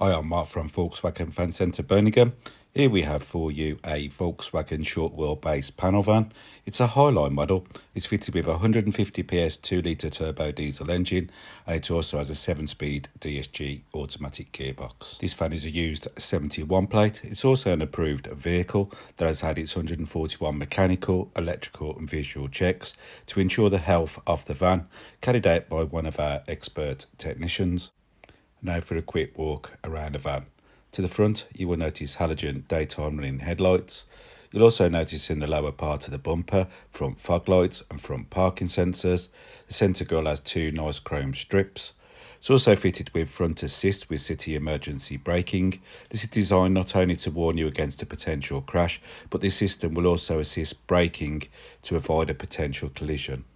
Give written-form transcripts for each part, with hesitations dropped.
Hi, I'm Mark from Volkswagen Fan Centre Birmingham. Here we have for you a Volkswagen short wheelbase panel van. It's a Highline model. It's fitted with a 150 PS 2 litre turbo diesel engine, and it also has a 7-speed DSG automatic gearbox. This van is a used 71 plate. It's also an approved vehicle that has had its 141 mechanical, electrical and visual checks to ensure the health of the van, carried out by one of our expert technicians. Now for a quick walk around the van. To the front, you will notice halogen daytime running headlights. You'll also notice in the lower part of the bumper front fog lights and front parking sensors. The centre grille has two nice chrome strips. It's also fitted with front assist with city emergency braking. This is designed not only to warn you against a potential crash, but this system will also assist braking to avoid a potential collision.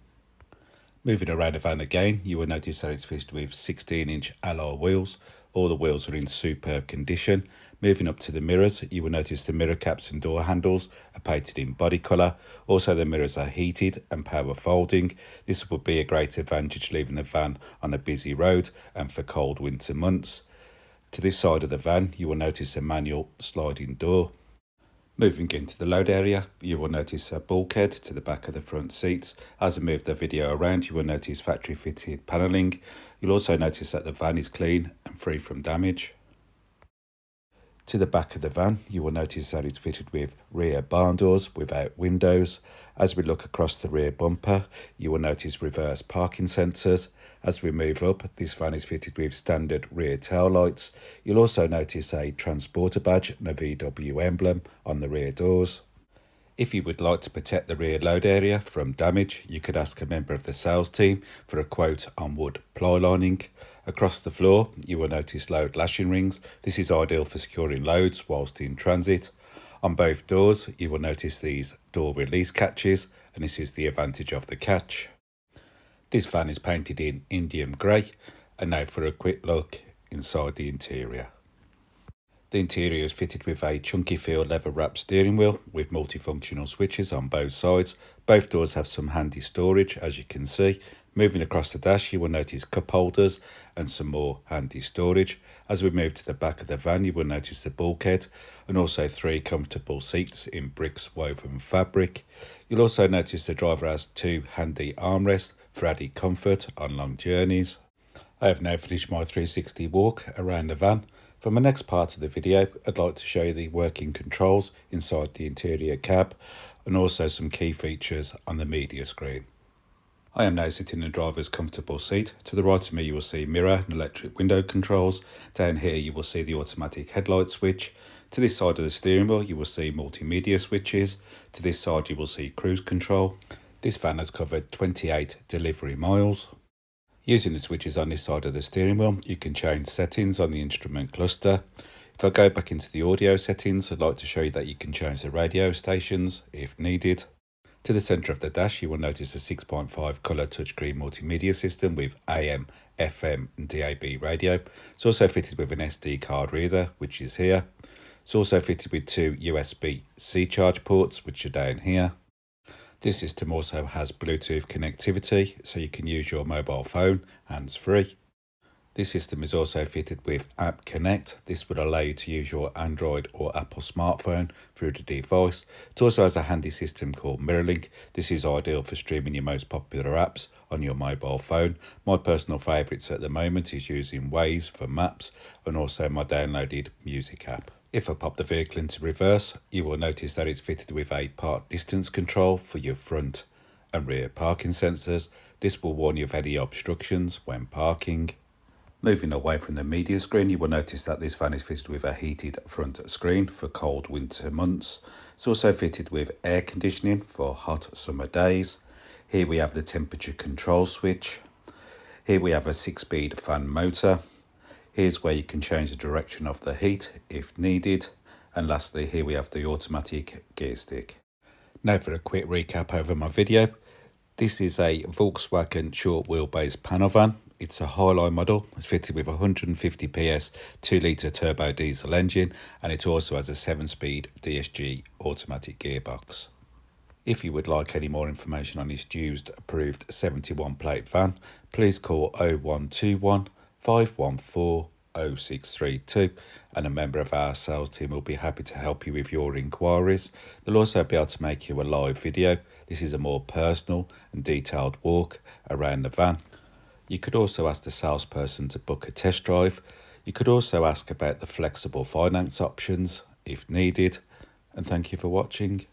Moving around the van again, you will notice that it's fitted with 16-inch alloy wheels. All the wheels are in superb condition. Moving up to the mirrors, you will notice the mirror caps and door handles are painted in body colour. Also, the mirrors are heated and power folding. This would be a great advantage leaving the van on a busy road and for cold winter months. To this side of the van, you will notice a manual sliding door. Moving into the load area, you will notice a bulkhead to the back of the front seats. As I move the video around, you will notice factory fitted panelling. You'll also notice that the van is clean and free from damage. To the back of the van, you will notice that it's fitted with rear barn doors without windows. As we look across the rear bumper, you will notice reverse parking sensors. As we move up, this van is fitted with standard rear tail lights. You'll also notice a transporter badge and a VW emblem on the rear doors. If you would like to protect the rear load area from damage, you could ask a member of the sales team for a quote on Wood Ply-lining. Across the floor, you will notice load lashing rings. This is ideal for securing loads whilst in transit. On both doors, you will notice these door release catches, and this is the advantage of the catch. This van is painted in Indium Grey, and now for a quick look inside the interior. The interior is fitted with a chunky feel leather wrapped steering wheel with multifunctional switches on both sides. Both doors have some handy storage, as you can see. Moving across the dash, you will notice cup holders and some more handy storage. As we move to the back of the van, you will notice the bulkhead and also 3 comfortable seats in bricks woven fabric. You'll also notice the driver has 2 handy armrests for added comfort on long journeys. I have now finished my 360 walk around the van. For my next part of the video, I'd like to show you the working controls inside the interior cab and also some key features on the media screen. I am now sitting in the driver's comfortable seat. To the right of me you will see mirror and electric window controls. Down here you will see the automatic headlight switch. To this side of the steering wheel you will see multimedia switches. To this side you will see cruise control. This van has covered 28 delivery miles. Using the switches on this side of the steering wheel, you can change settings on the instrument cluster. If I go back into the audio settings, I'd like to show you that you can change the radio stations if needed. To the centre of the dash, you will notice a 6.5 colour touchscreen multimedia system with AM, FM and DAB radio. It's also fitted with an SD card reader, which is here. It's also fitted with 2 USB-C charge ports, which are down here. This system also has Bluetooth connectivity, so you can use your mobile phone hands-free. This system is also fitted with App Connect. This would allow you to use your Android or Apple smartphone through the device. It also has a handy system called MirrorLink. This is ideal for streaming your most popular apps on your mobile phone. My personal favourites at the moment is using Waze for maps and also my downloaded music app. If I pop the vehicle into reverse, you will notice that it's fitted with a park distance control for your front and rear parking sensors. This will warn you of any obstructions when parking. Moving away from the media screen, you will notice that this van is fitted with a heated front screen for cold winter months. It's also fitted with air conditioning for hot summer days. Here we have the temperature control switch. Here we have a 6-speed fan motor. Here's where you can change the direction of the heat if needed. And lastly, here we have the automatic gear stick. Now for a quick recap over my video. This is a Volkswagen short wheelbase panel van. It's a Highline model. It's fitted with a 150 PS 2 litre turbo diesel engine, and it also has a 7-speed DSG automatic gearbox. If you would like any more information on this used approved 71 plate van, please call 0121 514 0632, and a member of our sales team will be happy to help you with your inquiries. They'll also be able to make you a live video. This is a more personal and detailed walk around the van. You could also ask the salesperson to book a test drive. You could also ask about the flexible finance options if needed. And thank you for watching.